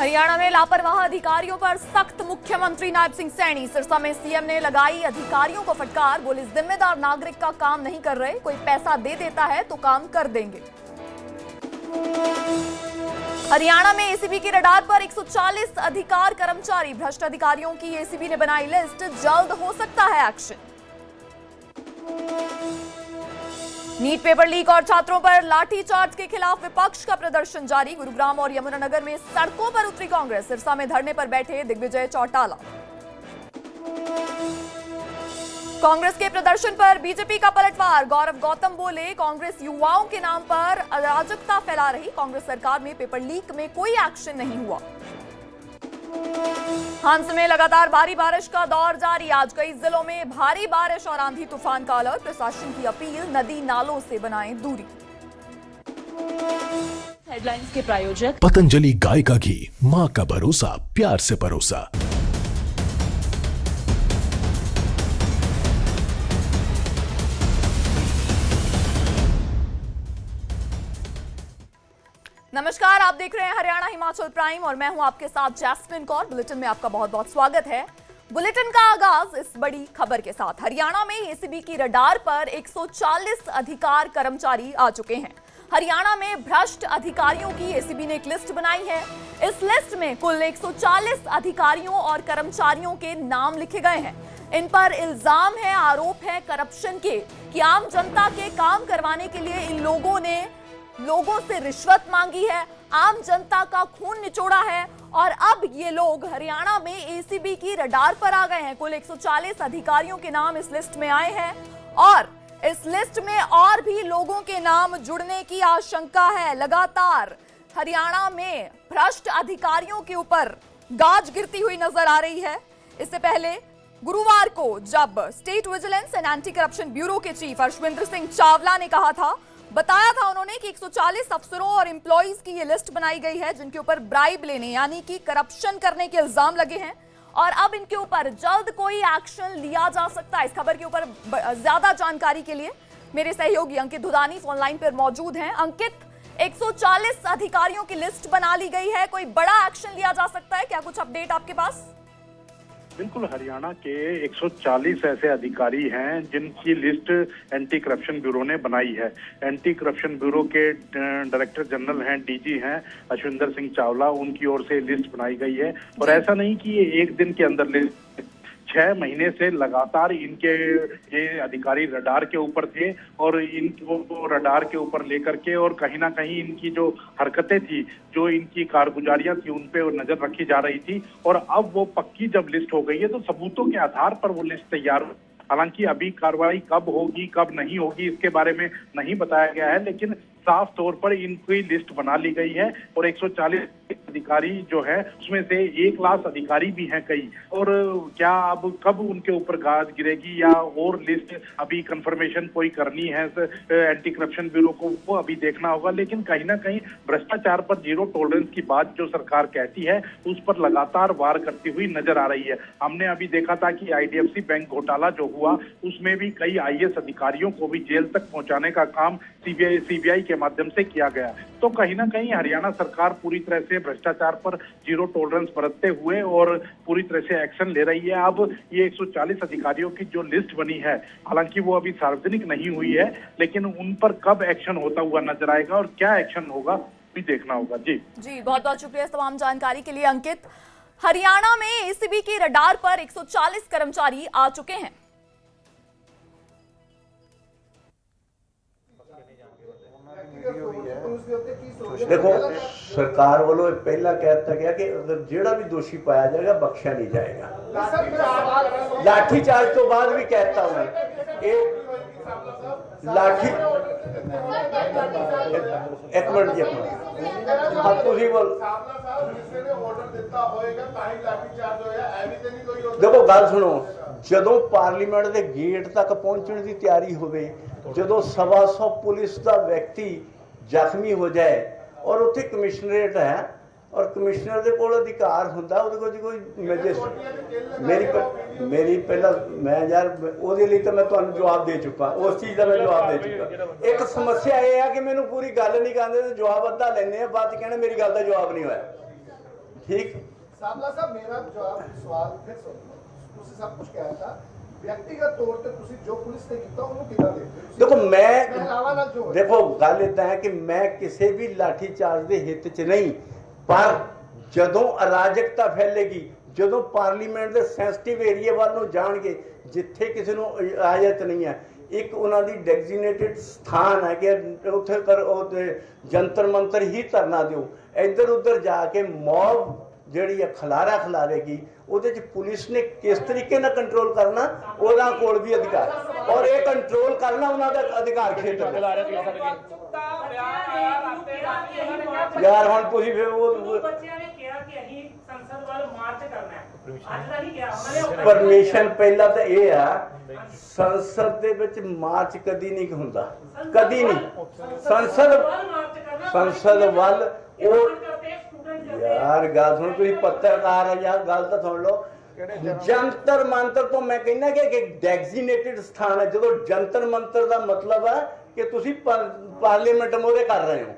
हरियाणा में लापरवाह अधिकारियों पर सख्त मुख्यमंत्री नायब सिंह सैनी। सिरसा में सीएम ने लगाई अधिकारियों को फटकार, बोले जिम्मेदार नागरिक का काम नहीं कर रहे, कोई पैसा दे देता है तो काम कर देंगे। हरियाणा में एसीबी की रडार पर 140 अधिकार कर्मचारी, भ्रष्ट अधिकारियों की एसीबी ने बनाई लिस्ट, जल्द हो सकता है एक्शन। नीट पेपर लीक और छात्रों पर लाठीचार्ज के खिलाफ विपक्ष का प्रदर्शन जारी। गुरुग्राम और यमुनानगर में सड़कों पर उतरी कांग्रेस, सिरसा में धरने पर बैठे दिग्विजय चौटाला। कांग्रेस के प्रदर्शन पर बीजेपी का पलटवार, गौरव गौतम बोले कांग्रेस युवाओं के नाम पर अराजकता फैला रही, कांग्रेस सरकार में पेपर लीक में कोई एक्शन नहीं हुआ। हंस में लगातार भारी बारिश का दौर जारी, आज कई जिलों में भारी बारिश और आंधी तूफान का अलर्ट, प्रशासन की अपील नदी नालों से बनाएं दूरी। हेडलाइंस के प्रायोजक पतंजलि गाय का घी, मां का भरोसा, प्यार से परोसा। नमस्कार, आप देख रहे हैं हरियाणा हिमाचल प्राइम और मैं हूं आपके साथ जैस्मिन कौर। बुलेटिन में आपका बहुत बहुत स्वागत है। बुलेटिन का आगाज इस बड़ी खबर के साथ। हरियाणा में एसीबी की रडार पर 140 अधिकार कर्मचारी आ चुके हैं। हरियाणा में भ्रष्ट अधिकारियों की एसीबी ने एक लिस्ट बनाई है। इस लिस्ट में कुल 140 अधिकारियों और कर्मचारियों के नाम लिखे गए हैं। इन पर इल्जाम है, आरोप है करप्शन के, कि आम जनता के काम करवाने के लिए इन लोगों ने लोगों से रिश्वत मांगी है, आम जनता का खून निचोड़ा है और अब ये लोग हरियाणा में एसीबी की रडार पर आ गए हैं। कुल 140 अधिकारियों के नाम इस लिस्ट में आए हैं और इस लिस्ट में और भी लोगों के नाम जुड़ने की आशंका है। लगातार हरियाणा में भ्रष्ट अधिकारियों के ऊपर गाज गिरती हुई नजर आ रही है। इससे पहले गुरुवार को जब state vigilance and anti corruption bureau के चीफ हर्षविंदर सिंह चावला ने बताया था उन्होंने कि 140 अफसरों और एम्प्लॉइज की ये लिस्ट बनाई गई है जिनके ऊपर ब्राइब लेने यानी कि करप्शन करने के इल्जाम लगे हैं और अब इनके ऊपर जल्द कोई एक्शन लिया जा सकता है। इस खबर के ऊपर ज्यादा जानकारी के लिए मेरे सहयोगी अंकित धुदानी फोन लाइन पर मौजूद हैं। अंकित, 140 अधिकारियों की लिस्ट बना ली गई है, कोई बड़ा एक्शन लिया जा सकता है क्या? कुछ अपडेट आपके पास? बिल्कुल, हरियाणा के 140 ऐसे अधिकारी हैं जिनकी लिस्ट एंटी करप्शन ब्यूरो ने बनाई है। एंटी करप्शन ब्यूरो के डायरेक्टर जनरल हैं, डीजी हैं हर्षविंदर सिंह चावला, उनकी ओर से लिस्ट बनाई गई है। और ऐसा नहीं कि ये एक दिन के अंदर लिस्ट, 6 महीने से लगातार ये अधिकारी रडार के ऊपर थे और इनको रडार के ऊपर लेकर के और कहीं ना कहीं इनकी जो हरकतें थी, जो इनकी कारगुजारियां थी, उन पे नजर रखी जा रही थी। और अब वो पक्की जब लिस्ट हो गई है तो सबूतों के आधार पर वो लिस्ट तैयार। हालांकि अभी कार्रवाई कब होगी कब नहीं होगी इसके बारे में नहीं बताया गया है, लेकिन साफ तौर पर इनकी लिस्ट बना ली गई है। और 140 अधिकारी जो है उसमें से 1 लाख अधिकारी भी हैं कई। और क्या अब कब उनके ऊपर गाज गिरेगी या और लिस्ट अभी कंफर्मेशन कोई करनी है एंटी करप्शन ब्यूरो को, वो अभी देखना होगा। लेकिन कहीं ना कहीं भ्रष्टाचार पर जीरो टॉलरेंस की बात जो सरकार कहती है उस पर लगातार वार करती हुई नजर आ रही है। हमने अभी देखा था कि आईडीएफसी बैंक घोटाला जो हुआ उसमें भी कई आईएएस अधिकारियों को भी जेल तक पहुंचाने का काम सीबीआई के माध्यम से किया गया। तो कहीं ना कहीं हरियाणा सरकार पूरी तरह से भ्रष्टाचार पर जीरो टॉलरेंस बरतते हुए और पूरी तरह से एक्शन ले रही है। अब ये 140 अधिकारियों की जो लिस्ट बनी है, हालांकि वो अभी सार्वजनिक नहीं हुई है, लेकिन उन पर कब एक्शन होता हुआ नजर आएगा और क्या एक्शन होगा भी देखना होगा। जी बहुत बहुत शुक्रिया इस तमाम जानकारी के लिए अंकित। हरियाणा में एसीबी की रडार पर 140 कर्मचारी आ चुके हैं। देखो, सरकार वालों पहला कहता गया कि अगर जेड़ा भी दोषी पाया जाएगा बख्शा नहीं जाएगा। लाठीचार्ज तो बाद भी कहता हूं, लाठी एक मिनट देखो गल सुनो, जदों पार्लीमेंट के गेट तक पहुंचने की तैयारी होवे, जदों 125 पुलिस का व्यक्ति जख्मी हो जाए और उत्थे कमिश्नरेट है और कमिश्नर के कोल अधिकार हुंदा, ਉਹਦੇ ਕੋਲ ਕੋਈ मेरी पहला मैं यार ਉਹਦੇ ਲਈ ਤਾਂ मैं ਤੁਹਾਨੂੰ जवाब दे चुका, उस चीज़ का मैं जवाब दे चुका। एक समस्या ये है कि मैनू पूरी गल नहीं कहते, जवाब अद्धा लेने बाद कहने मेरी गल का जवाब नहीं होया। ठीक। साबला साहब मेरा जवाब सवाल फिर सुनो, ਤੁਸੀਂ सब कुछ कहा था व्यक्तिगत तौर ਤੇ ਤੁਸੀਂ ਜੋ ਪੁਲਿਸ ਨੇ ਕੀਤਾ ਉਹਨੂੰ ਕਿਦਾਂ ਦੇਖਦੇ ਹੋ? देखो मैं ਪਹਿਲਾਵਾ ਨਾਲ ਜੋ देखो गल इदा है कि मैं किसी भी लाठी चार्ज के हित च नहीं, पर जदों अराजकता फैलेगी, जदों पार्लीमेंट के सैंसिटिव एरिए वाल नूं जाणगे जिथे किसी नूं इजाजत नहीं है, एक उन्होंने डेजिग्नेटेड स्थान है कि उत्थे कर जंतर मंतर ही धरना दिओ, इधर उधर जाके मॉब ਜਿਹੜੀ ਹੈ ਖਲਾਰਾ ਖਿਲਾਰੇਗੀ, ਉਹਦੇ 'ਚ ਪੁਲਿਸ ਨੇ ਕਿਸ ਤਰੀਕੇ ਨਾਲ ਕੰਟਰੋਲ ਕਰਨਾ, ਉਹਨਾਂ ਕੋਲ ਵੀ ਅਧਿਕਾਰ, ਔਰ ਇਹ ਕੰਟਰੋਲ ਕਰਨਾ ਉਹਨਾਂ ਦਾ ਅਧਿਕਾਰ ਖੇਤਰ ਹੈ। ਯਾਰ ਹੁਣ ਤੁਸੀਂ ਫਿਰ ਉਹ ਬੱਚਿਆਂ ਨੇ ਕਿਹਾ ਕਿ ਅਸੀਂ ਸੰਸਦ ਵੱਲ ਮਾਰਚ ਕਰਨਾ ਹੈ, ਅੱਜ ਦਾ ਨਹੀਂ ਕਿਹਾ ਉਹਨਾਂ ਨੇ। ਪਰਮਿਸ਼ਨ ਪਹਿਲਾਂ ਤਾਂ ਇਹ ਆ, ਸੰਸਦ ਦੇ ਵਿੱਚ ਮਾਰਚ ਕਦੀ ਨਹੀਂ ਹੁੰਦਾ, ਕਦੀ ਨਹੀਂ। ਸੰਸਦ ਵੱਲ ਉਹ यार गल सुनो, तुम पत्रकार है यार, गल तो सुन लो। जंतर मंतर तो मैं कहना कि डेजिग्नेटेड स्थान है, जो जंतर मंतर का मतलब है कि तुसी पार्लीमेंट मोहरे कर रहे हो,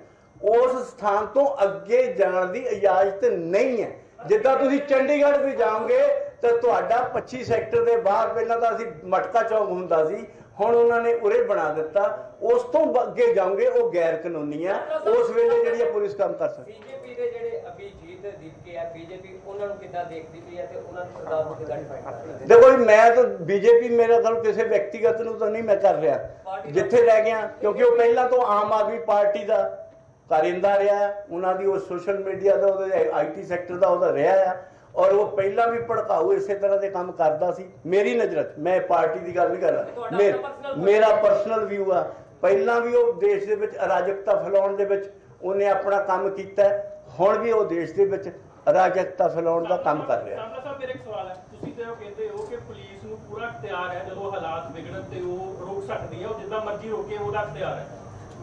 उस स्थान तो अगे जाने की इजाजत नहीं है। जिदा तुसी चंडीगढ़ भी जाओगे तो तुहाडा 25 सैक्टर के बाहर पहला तो असी मटका चौक हुंदा सी, ਹੁਣ ਉਹਨਾਂ ਨੇ ਉਰੇ ਬਣਾ ਦਿੱਤਾ, ਉਸ ਤੋਂ ਅੱਗੇ ਜਾਓਗੇ ਉਹ ਗੈਰ ਕਾਨੂੰਨੀ ਆ, ਉਸ ਵੇਲੇ ਜਿਹੜੀ ਪੁਲਿਸ ਕੰਮ ਕਰ ਸਕਦੀ। ਬੀਜੇਪੀ ਦੇ ਜਿਹੜੇ ਅਭਿਜੀਤ ਦੀਪਕੇ ਆ, ਬੀਜੇਪੀ ਉਹਨਾਂ ਨੂੰ ਕਿੱਦਾਂ ਦੇਖਦੀ ਪਈ ਹੈ ਤੇ ਉਹਨਾਂ ਨੂੰ ਸਰਦਾਰ ਨੂੰ ਕਿੱਦਾਂ ਡਿਫਾਈਨ ਕਰਦੀ? ਦੇਖੋ ਜੀ, ਮੈਂ ਤਾਂ ਬੀਜੇਪੀ ਮੇਰਾ ਗੱਲ ਕਿਸੇ ਵਿਅਕਤੀਗਤ ਨੂੰ ਤਾਂ ਨਹੀਂ ਮੈਂ ਕਰ ਰਿਹਾ, ਜਿੱਥੇ ਰਹਿ ਗਿਆ, ਕਿਉਂਕਿ ਉਹ ਪਹਿਲਾਂ ਤੋਂ ਆਮ ਆਦਮੀ ਪਾਰਟੀ ਦਾ ਕਾਰਿੰਦਾ ਰਿਹਾ, ਉਹਨਾਂ ਦੀ ਉਹ ਸੋਸ਼ਲ ਮੀਡੀਆ ਦਾ, ਉਹਦੇ IT ਸੈਕਟਰ ਦਾ ਉਹਦਾ ਰਿਹਾ ਆ, और वो पहला भी भड़काऊ इस तरह के काम करता सी। मेरी नज़र मैं पार्टी की गल नहीं कर रहा, मेरा परसनल व्यू आ, पहला भी वो देश के अराजकता फैलाने दे विच उन्हें अपना काम किया, हुण भी वो देश के अराजकता फैलाने का काम कर रहा। साबला साहब मेरा एक सवाल है, तुसीं ते कहते हो कि पुलिस नूं पूरा इख्तियार है, जो हालात बिगड़न ते वो रोक सकती है, वो जिद्दां मर्जी रोके ਉਹਦਾ इख्तियार है।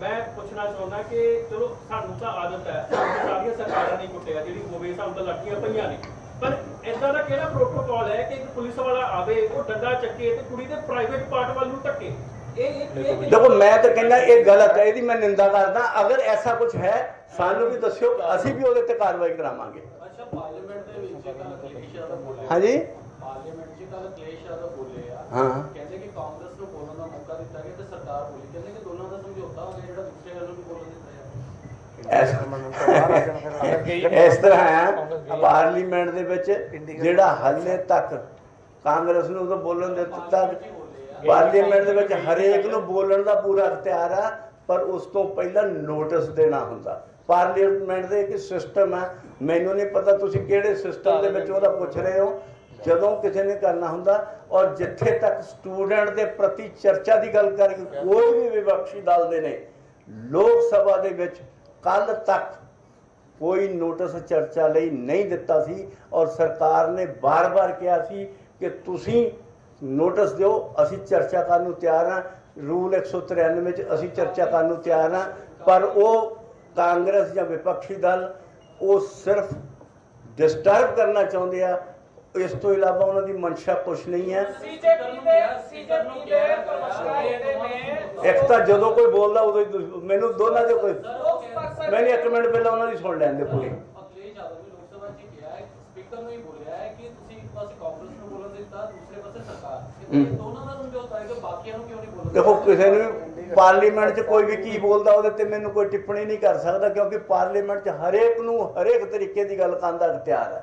मैं पूछना चाਹੁੰਦਾ कि चलो सानू तो आदत है, सारियां सरकारां ने कुटिया जिहड़ी होवे, सानू तो लाठियां पईयां ने, पर इदां दा किहड़ा प्रोटोकॉल है कि एक पुलिस वाला आवे, वो डंडा चक्के ते कुड़ी दे प्राइवेट पार्ट वाल नूं ढके? देखो मैं तो कहना ये गलत है, इसकी मैं निंदा करदा। अगर ऐसा कुछ है सानू भी दस्सिओ, असीं भी ਉਹਦੇ ਤੇ ਕਾਰਵਾਈ ਕਰਾਵਾਂਗੇ। अच्छा पार्लियामेंट ਦੇ ਵਿੱਚ ਕੱਲ ਕਲੇਸ਼ यादव बोले, हाँ जी पार्लियामेंट 'ਚ ਕੱਲ ਕਲੇਸ਼ यादव बोले ਆ, हाँ ਕਹਿੰਦੇ ਕਿ ਕਾਂਗਰਸ ਨੂੰ ਬੋਲਣ ਦਾ ਮੌਕਾ ਦਿੱਤਾ ਗਿਆ ਤੇ ਸਰਕਾਰ ਬੋਲੀ, ਕਹਿੰਦੇ ਕਿ ਦੋਨਾਂ ਦਾ ਸਮਝੌਤਾ ਹੋ ਗਿਆ, ਜਿਹੜਾ ਦੂਸਰੇ ਵੱਲੋਂ ਵੀ ਬੋਲਣ ਦਿੱਤਾ ਜਾਂਦਾ। इस तरह है पार्लीमेंट दे विच जिहड़ा हाले तक कांग्रेस नूं तो बोलण दित्ता, पार्लीमेंट दे विच हरेक नूं बोलण दा पूरा इख्तियार है, पर उस तो पहला नोटिस देना हुंदा। पार्लीमेंट दे एक सिस्टम है, मैनूं नहीं पता तुसीं किहड़े सिस्टम दे विच ओहदा पुछ रहे हो, जदों किसी ने करना हुंदा, और जिथे तक स्टूडेंट के प्रति चर्चा की गल कर कोई भी विपक्षी दल दे ने लोक सभा दे विच कल तक कोई नोटिस चर्चा लई नहीं दिता सी, और सरकार ने बार बार कहा सी कि तुसी नोटिस दिओ, असी चर्चा करने नूं तैयार हाँ, रूल 193 में असी चर्चा करने नूं तैयार हाँ, पर वो कांग्रेस या विपक्षी दल वो सिर्फ डिस्टर्ब करना चाहते हैं, इस तो इलावा उन्होंने मंशा कुछ नहीं है। एक तो जो कोई बोलता उदो मैनू दोनों के कोई मैंने 1 मिनट पहले उन्होंने सुन लैंदे पूरी। अखिलेश यादव ने लोकसभा 'ਚ ਕਿਹਾ ਹੈ, ਸਪੀਕਰ ਨੂੰ ਹੀ ਬੋਲਿਆ ਹੈ ਕਿ ਤੁਸੀਂ ਇੱਕ ਪਾਸੇ ਕਾਂਗਰਸ ਨੂੰ ਬੋਲਣ ਦਿੱਤਾ, ਦੂਸਰੇ ਪਾਸੇ ਸਰਕਾਰ, ਇਹ ਦੋਨਾਂ ਦਾ ਸਮਝੌਤਾ ਹੈ ਕਿ ਬਾਕੀਆਂ ਨੂੰ ਕਿਉਂ ਨਹੀਂ ਬੋਲਣ? देखो किसी ने पार्लीमेंट च कोई भी की बोलता वो मैनू कोई टिप्पणी नहीं कर सकता, क्योंकि पार्लीमेंट च हरेक नूं हरेक तरीके की गल करन दा इख्तियार है,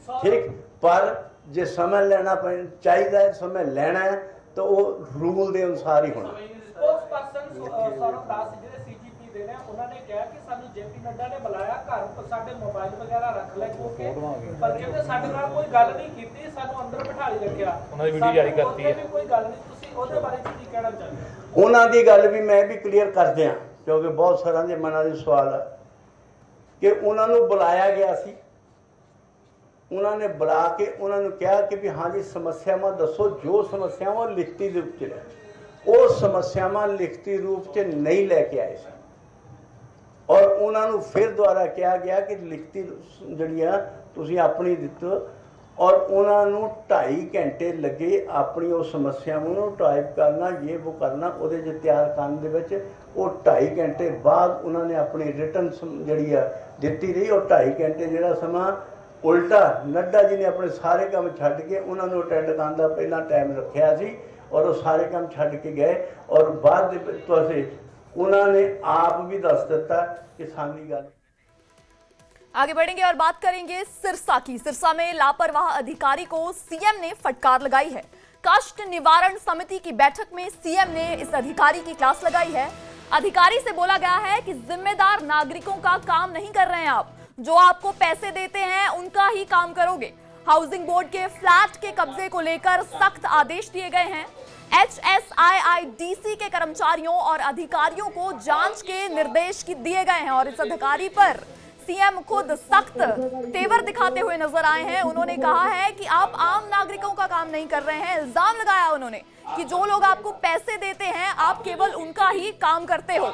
ठीक, पर जे समय लेना चाहिए, समय लेना है तो वो रूल के अनुसार ही होना। स्पोक्सपर्सन सौरभ दास ਜਿਹੜੇ CGP ਦੇ ਨੇ, ਉਹਨਾਂ ਨੇ ਕਿਹਾ ਕਿ ਸਾਨੂੰ JP ਨੱਡਾ ਨੇ ਬੁਲਾਇਆ, ਘਰ ਸਾਡੇ ਮੋਬਾਈਲ ਵਗੈਰਾ ਰੱਖ ਲੈ ਕਿਉਂਕਿ, ਪਰ ਕਹਿੰਦੇ ਸਾਡੇ ਨਾਲ ਕੋਈ ਗੱਲ ਨਹੀਂ ਕੀਤੀ, ਸਾਨੂੰ ਅੰਦਰ ਬਿਠਾ ਲਈ ਰੱਖਿਆ, ਉਹਨਾਂ ਦੀ ਵੀਡੀਓ ਜਾਰੀ ਕਰਤੀ ਹੈ, ਕੋਈ ਗੱਲ ਨਹੀਂ। ਤੁਸੀਂ ਉਹਦੇ ਬਾਰੇ ਕੀ ਕਹਿਣਾ ਚਾਹੁੰਦੇ ਹੋ? ਉਹਨਾਂ ਦੀ ਗੱਲ ਵੀ ਮੈਂ ਵੀ ਕਲੀਅਰ ਕਰ ਦਿਆਂ, ਕਿਉਂਕਿ ਬਹੁਤ ਸਾਰਿਆਂ ਦੇ ਮਨਾਂ ਦੇ ਸਵਾਲ ਹੈ ਕਿ ਉਹਨਾਂ ਨੂੰ ਬੁਲਾਇਆ ਗਿਆ ਸੀ, उन्होंने बुला के उन्होंने कहा कि भी हाँ जी समस्यावां दसो, जो समस्यावां लिखती रूप च ने, वो समस्यावां लिखती रूप च नहीं लैके आए थे, और उन्होंने फिर दोबारा कहा गया कि लिखती जड़ियाँ तुसीं अपनी दित्तो, और उन्होंने 2.5 घंटे लगे अपनी वो समस्यावां टाइप करना, ये वो करना, वो तैयार करने दे विच वो 2.5 घंटे बाद उन्होंने अपनी रिटन जी दी रही, और 2.5 घंटे जो समा ਉਲਟਾ ਨੱਡਾ ਜੀ ਨੇ ਆਪਣੇ ਸਾਰੇ ਕੰਮ ਛੱਡ ਕੇ ਉਹਨਾਂ ਨੂੰ ਅਟੈਂਡ ਕਰਨ ਦਾ ਪਹਿਲਾਂ ਟਾਈਮ ਰੱਖਿਆ ਸੀ ਔਰ ਉਹ ਸਾਰੇ ਕੰਮ ਛੱਡ ਕੇ ਗਏ ਔਰ ਬਾਅਦ ਦੇ ਵਿੱਚ ਤੁਸੀਂ ਉਹਨਾਂ ਨੇ ਆਪ भी दस दिता कि सानी गल। आगे बढ़ेंगे और बात करेंगे सिरसा की। सिरसा में लापरवाह अधिकारी को सीएम ने फटकार लगाई है। कष्ट निवारण समिति की बैठक में सीएम ने इस अधिकारी की क्लास लगाई है। अधिकारी से बोला गया है कि जिम्मेदार नागरिकों का काम नहीं कर रहे हैं आप, जो आपको पैसे देते हैं उनका ही काम करोगे। हाउसिंग बोर्ड के फ्लैट के कब्जे को लेकर सख्त आदेश दिए गए हैं। HSIIDC के कर्मचारियों और अधिकारियों को जांच के निर्देश दिए गए हैं और इस अधिकारी पर सीएम खुद सख्त तेवर दिखाते हुए नजर आए हैं। उन्होंने कहा है कि आप आम नागरिकों का काम नहीं कर रहे हैं। इल्जाम लगाया उन्होंने कि जो लोग आपको पैसे देते हैं आप केवल उनका ही काम करते हो।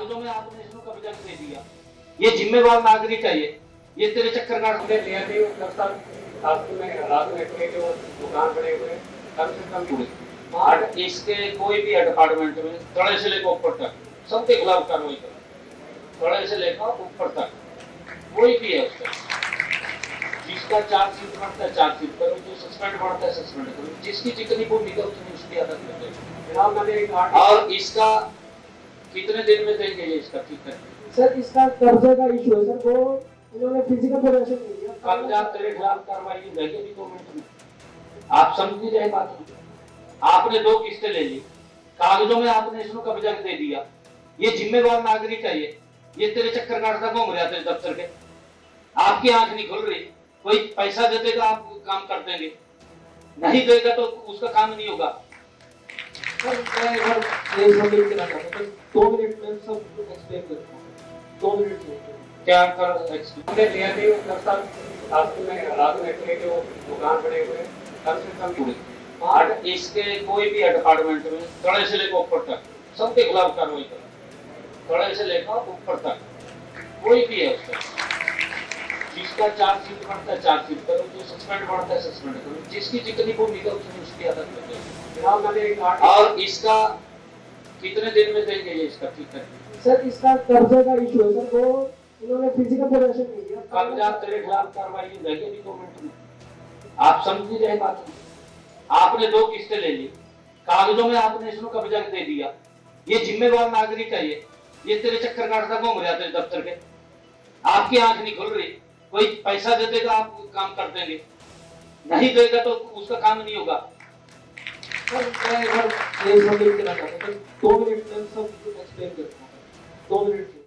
ये जिम्मेवार नागरिक है, ये तेरे चक्कर काटते दुकान बने हुए कम से कम और इसके कोई भी डिपार्टमेंट में तड़े से लेकर ऊपर तक सबके खिलाफ कार्रवाई करो। तड़े से लेकर ऊपर तक कोई भी है उसका, जिसका चार्जशीट बनता है चार्जशीट करो, जो सस्पेंड बनता है सस्पेंड करो, जिसकी जितनी भूमिका उतनी उसकी अदा करो। और इसका कितने दिन में देंगे ये इसका ठीक है सर? इसका कब्जे का इशू है सर, वो इन्होंने फिजिकल प्रोटेक्शन नहीं दिया। कब्जा तेरे खिलाफ कार्रवाई रहेगी भी 2 मिनट में। आप समझ नहीं रहे बात। आपने 2 किस्तें ले ली, कागजों में आपने इसको कब्जा दे दिया। ये जिम्मेवार नागरिक है, ये तेरे चक्कर काटता घूम रहा तेरे दफ्तर के। आपकी आंख नहीं खुल रही। कोई पैसा दे देगा आप काम कर देंगे, नहीं देगा तो उसका काम नहीं होगा। 2 मिनट में सब एक्सप्लेन करता हूं। 2 मिनट में क्या कर एक्सप्लेन रात में दुकान बने हुए कम से कम और इसके कोई भी डिपार्टमेंट में तड़े से लेकर ऊपर तक सबके खिलाफ कार्रवाई करो। तड़े से लेकर ऊपर तक कोई भी है उसका, जिसका चार्जशीट बनता है चार्जशीट करो, जो सस्पेंड बनता है सस्पेंड करो, जिसकी जितनी भूमिका उतनी उसकी अदा करो। और इसका कितने दिन में देंगे ये इसका ठीक है सर? इसका कब्जे का इशू है सर, वो इन्होंने फिजिकल प्रोटेक्शन नहीं दिया। कब्जा तेरे खिलाफ कार्रवाई रहेगी भी 2 मिनट में। आप समझ नहीं रहे बात। आपने 2 किस्तें ले ली, कागजों में आपने इसको कब्जा दे दिया। ये जिम्मेवार नागरिक है, ये तेरे चक्कर काटता घूम रहा तेरे दफ्तर के। आपकी आंख नहीं खुल रही। कोई पैसा दे देगा आप काम कर देंगे, नहीं देगा तो उसका काम नहीं होगा। 2 मिनट में सब एक्सप्लेन करता हूं। 2 मिनट में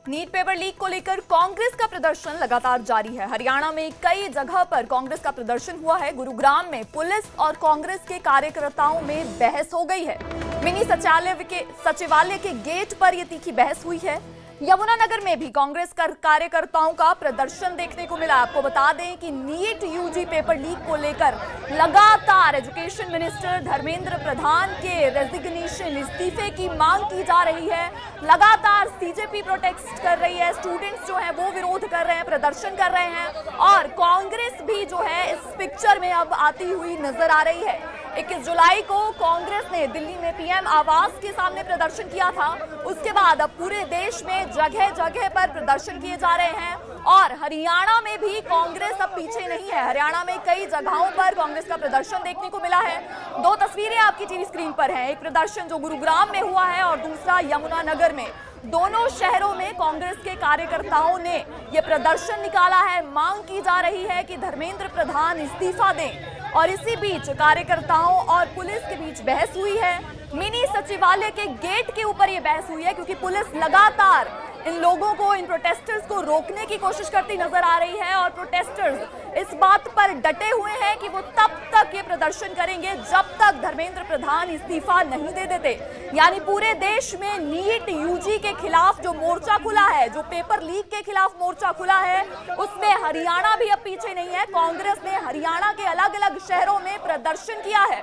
नीट पेपर लीक को लेकर कांग्रेस का प्रदर्शन लगातार जारी है। हरियाणा में कई जगह पर कांग्रेस का प्रदर्शन हुआ है। गुरुग्राम में पुलिस और कांग्रेस के कार्यकर्ताओं में बहस हो गई है। मिनी सचिवालय के गेट पर यह तीखी बहस हुई है। यमुनानगर में भी कांग्रेस कार्यकर्ताओं का प्रदर्शन देखने को मिला। आपको बता दें कि नीट यूजी पेपर लीक को लेकर लगातार एजुकेशन मिनिस्टर धर्मेंद्र प्रधान के रेजिग्नेशन इस्तीफे की मांग की जा रही है। लगातार सीजेपी प्रोटेस्ट कर रही है, स्टूडेंट्स जो है वो विरोध कर रहे हैं, प्रदर्शन कर रहे हैं और कांग्रेस भी जो है इस पिक्चर में अब आती हुई नजर आ रही है। 21 जुलाई को कांग्रेस ने दिल्ली में पीएम आवास के सामने प्रदर्शन किया था। उसके बाद अब पूरे देश में जगह जगह पर प्रदर्शन किए जा रहे हैं और हरियाणा में भी कांग्रेस अब पीछे नहीं है। हरियाणा में कई जगहों पर कांग्रेस का प्रदर्शन देखने को मिला है। 2 तस्वीरें आपकी टीवी स्क्रीन पर हैं। एक प्रदर्शन जो गुरुग्राम में हुआ है और दूसरा यमुनानगर में। दोनों शहरों में कांग्रेस के कार्यकर्ताओं ने यह प्रदर्शन निकाला है। मांग की जा रही है कि धर्मेंद्र प्रधान इस्तीफा दें और इसी बीच कार्यकर्ताओं और पुलिस के बीच बहस हुई है। मिनी सचिवालय के गेट के ऊपर यह बहस हुई है क्योंकि पुलिस लगातार इन लोगों को, इन प्रोटेस्टर्स को रोकने की कोशिश करती नजर आ रही है और प्रोटेस्टर्स इस बात पर डटे हुए हैं कि वो तब तक ये प्रदर्शन करेंगे जब तक धर्मेंद्र प्रधान इस्तीफा नहीं दे देते। यानी पूरे देश में नीट यूजी के खिलाफ जो मोर्चा खुला है, जो पेपर लीक के खिलाफ मोर्चा खुला है, उसमें हरियाणा भी अब पीछे नहीं है। कांग्रेस ने हरियाणा के अलग अलग शहरों में प्रदर्शन किया है।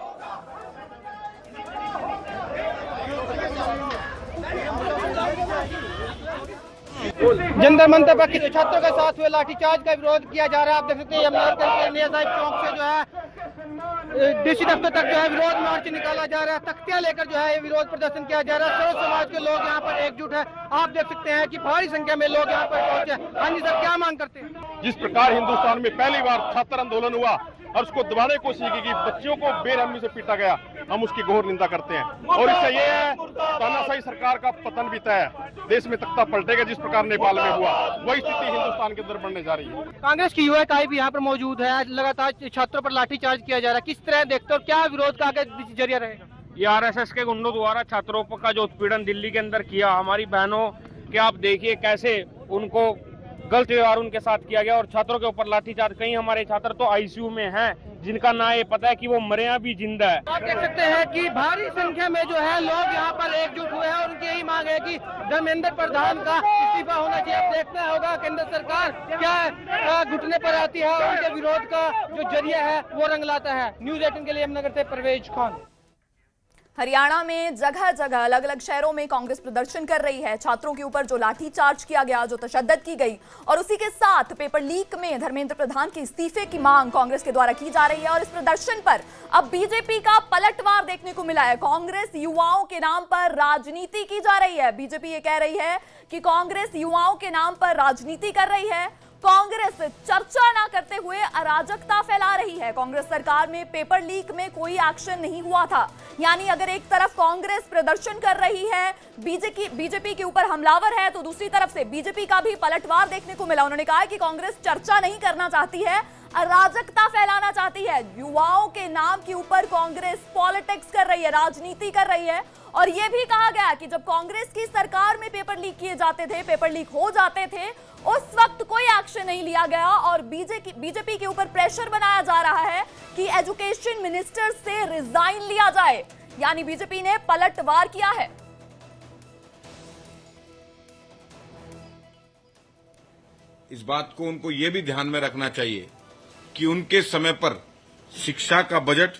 जंतर मंतर पर छात्रों के साथ हुए लाठीचार्ज का विरोध किया जा रहा है। आप देख सकते हैं यमुना साहिब चौक से जो है डीसी दफ्तर तक जो है विरोध मार्च निकाला जा रहा है। तख्तियां लेकर जो है ये विरोध प्रदर्शन किया जा रहा है। सर्व समाज के लोग यहाँ पर एकजुट है। आप देख सकते हैं कि भारी संख्या में लोग यहाँ पर पहुंचे। हाँ जी सर, क्या मांग करते हैं? जिस प्रकार हिंदुस्तान में पहली बार छात्र आंदोलन हुआ और उसको दबाने की कोशिश की गई, बच्चियों को बेरहमी से पीटा गया, हम उसकी घोर निंदा करते हैं। और इससे ये है तानाशाही सरकार का पतन भी तय है। देश में तख्ता पलटेगा जिस प्रकार नेपाल में हुआ, वही स्थिति हिंदुस्तान के अंदर बढ़ने जा रही है। कांग्रेस की युवा इकाई भी यहाँ पर मौजूद है। आज लगातार छात्रों पर लाठीचार्ज किया जा रहा है। किस तरह देखते हो, क्या विरोध का आगे जरिया रहेगा? ये आरएसएस के गुंडों द्वारा छात्रों का जो उत्पीड़न दिल्ली के अंदर किया, हमारी बहनों के आप देखिए कैसे उनको गलत व्यवहार उनके साथ किया गया और छात्रों के ऊपर लाठीचार्ज। कई हमारे छात्र तो आईसीयू में हैं जिनका ना ये पता है कि वो मरे या भी जिंदा है। आप देख सकते हैं कि भारी संख्या में जो है लोग यहाँ पर एकजुट हुए हैं और उनकी यही मांग है कि धर्मेंद्र प्रधान का इस्तीफा होना चाहिए। अब देखना होगा केंद्र सरकार क्या घुटने पर आती है और उनके विरोध का जो जरिया है वो रंग लाता है। न्यूज़ 18 के लिए यमुनानगर से परवेज खान। हरियाणा में जगह जगह अलग अलग शहरों में कांग्रेस प्रदर्शन कर रही है। छात्रों के ऊपर जो लाठीचार्ज किया गया, जो तशद्दुद की गई और उसी के साथ पेपर लीक में धर्मेंद्र प्रधान के इस्तीफे की मांग कांग्रेस के द्वारा की जा रही है। और इस प्रदर्शन पर अब बीजेपी का पलटवार देखने को मिला है। कांग्रेस युवाओं के नाम पर राजनीति की जा रही है। बीजेपी ये कह रही है कि कांग्रेस युवाओं के नाम पर राजनीति कर रही है। कांग्रेस चर्चा ना करते हुए अराजकता फैला रही है। कांग्रेस सरकार में पेपर लीक में कोई एक्शन नहीं हुआ था। यानी अगर एक तरफ कांग्रेस प्रदर्शन कर रही है, बीजेपी के ऊपर हमलावर है, तो दूसरी तरफ से बीजेपी का भी पलटवार देखने को मिला। उन्होंने कहा कि कांग्रेस चर्चा नहीं करना चाहती है, अराजकता फैलाना चाहती है। युवाओं के नाम के ऊपर कांग्रेस पॉलिटिक्स कर रही है, राजनीति कर रही है। और यह भी कहा गया कि जब कांग्रेस की सरकार में पेपर लीक किए जाते थे, पेपर लीक हो जाते थे, उस वक्त कोई एक्शन नहीं लिया गया और बीजेपी के ऊपर प्रेशर बनाया जा रहा है कि एजुकेशन मिनिस्टर से रिजाइन लिया जाए। यानी बीजेपी ने पलटवार किया है। इस बात को उनको ये भी ध्यान में रखना चाहिए कि उनके समय पर शिक्षा का बजट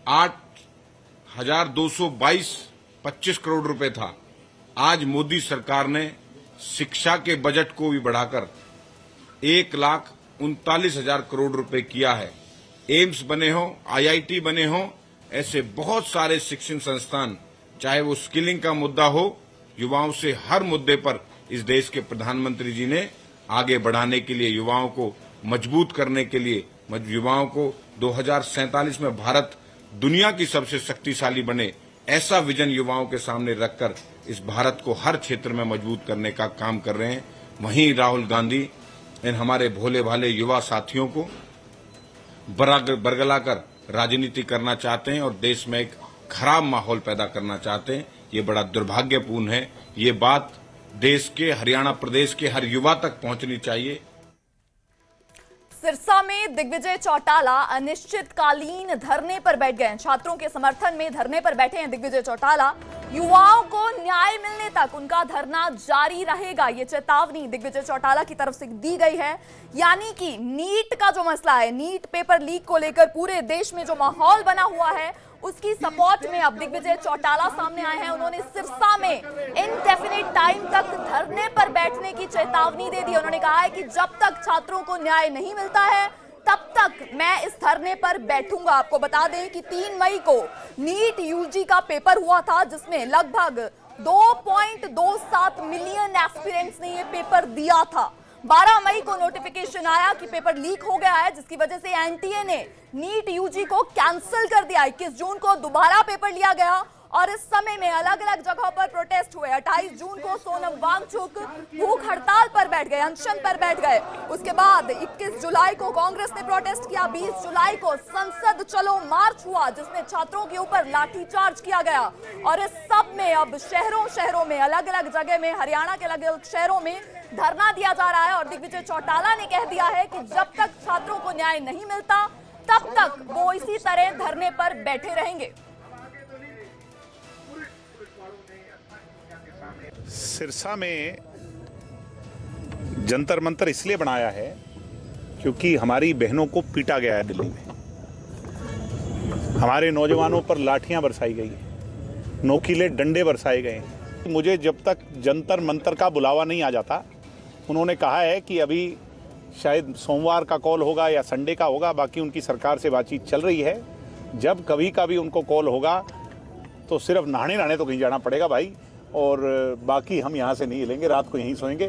8,222.25 करोड़ रुपए था। आज मोदी सरकार ने शिक्षा के बजट को भी बढ़ाकर 1,39,000 करोड़ रुपए किया है। एम्स बने हो, आईआईटी बने हो, ऐसे बहुत सारे शिक्षण संस्थान, चाहे वो स्किलिंग का मुद्दा हो, युवाओं से हर मुद्दे पर इस देश के प्रधानमंत्री जी ने आगे बढ़ाने के लिए, युवाओं को मजबूत करने के लिए, युवाओं को 2047 में भारत दुनिया की सबसे शक्तिशाली बने, ऐसा विजन युवाओं के सामने रखकर इस भारत को हर क्षेत्र में मजबूत करने का काम कर रहे हैं। वहीं राहुल गांधी इन हमारे भोले भाले युवा साथियों को बरगलाकर राजनीति करना चाहते हैं और देश में एक खराब माहौल पैदा करना चाहते हैं। ये बड़ा दुर्भाग्यपूर्ण है। ये बात देश के, हरियाणा प्रदेश के हर युवा तक पहुंचनी चाहिए। सिरसा में दिग्विजय चौटाला अनिश्चितकालीन धरने पर बैठ गए हैं। छात्रों के समर्थन में धरने पर बैठे हैं दिग्विजय चौटाला। युवाओं को न्याय मिलने तक उनका धरना जारी रहेगा, ये चेतावनी दिग्विजय चौटाला की तरफ से दी गई है। यानी कि नीट का जो मसला है, नीट पेपर लीक को लेकर पूरे देश में जो माहौल बना हुआ है, उसकी सपोर्ट में अब दिग्विजय चौटाला सामने आए हैं। उन्होंने सिरसा में इनडेफिनिट टाइम तक धरने पर बैठने की चेतावनी दे दी। उन्होंने कहा है कि जब तक छात्रों को न्याय नहीं मिलता है, तब तक मैं इस धरने पर बैठूंगा। आपको बता दें कि 3 मई को नीट यूजी का पेपर हुआ था, जिसमें लगभग 2.27 मिलियन एस्पिरेंट्स ने ये पेपर दिया था। 12 मई को नोटिफिकेशन आया कि पेपर लीक हो गया है, जिसकी वजह से एनटीए ने नीट यूजी को कैंसिल कर दिया। 21 जून को दोबारा पेपर लिया गया और इस समय में अलग अलग जगहों पर प्रोटेस्ट हुए। 28 जून को सोनम वांगचुक भूख हड़ताल पर बैठ गए, अनशन पर बैठ गए। उसके बाद 21 जुलाई को कांग्रेस ने प्रोटेस्ट किया। 20 जुलाई को संसद चलो मार्च हुआ, जिसमें छात्रों के ऊपर लाठीचार्ज किया गया। और इस सब में अब शहरों में, अलग अलग जगह में, हरियाणा के अलग अलग शहरों में धरना दिया जा रहा है। और दिग्विजय चौटाला ने कह दिया है कि जब तक छात्रों को न्याय नहीं मिलता, तब तक वो इसी तरह धरने पर बैठे रहेंगे। सिरसा में जंतर मंतर इसलिए बनाया है क्योंकि हमारी बहनों को पीटा गया है दिल्ली में। हमारे नौजवानों पर लाठियां बरसाई गई हैं, नोकीले डंडे बरसाए गए हैं। मुझे जब तक जंतर मंतर का बुलावा नहीं आ जाता, उन्होंने कहा है कि अभी शायद सोमवार का कॉल होगा या संडे का होगा, बाकी उनकी सरकार से बातचीत चल रही है। जब कभी का भी उनको कॉल होगा तो सिर्फ नहाने तो कहीं जाना पड़ेगा भाई, और बाकी हम यहाँ से नहीं हिलेंगे, रात को यहीं सोएंगे।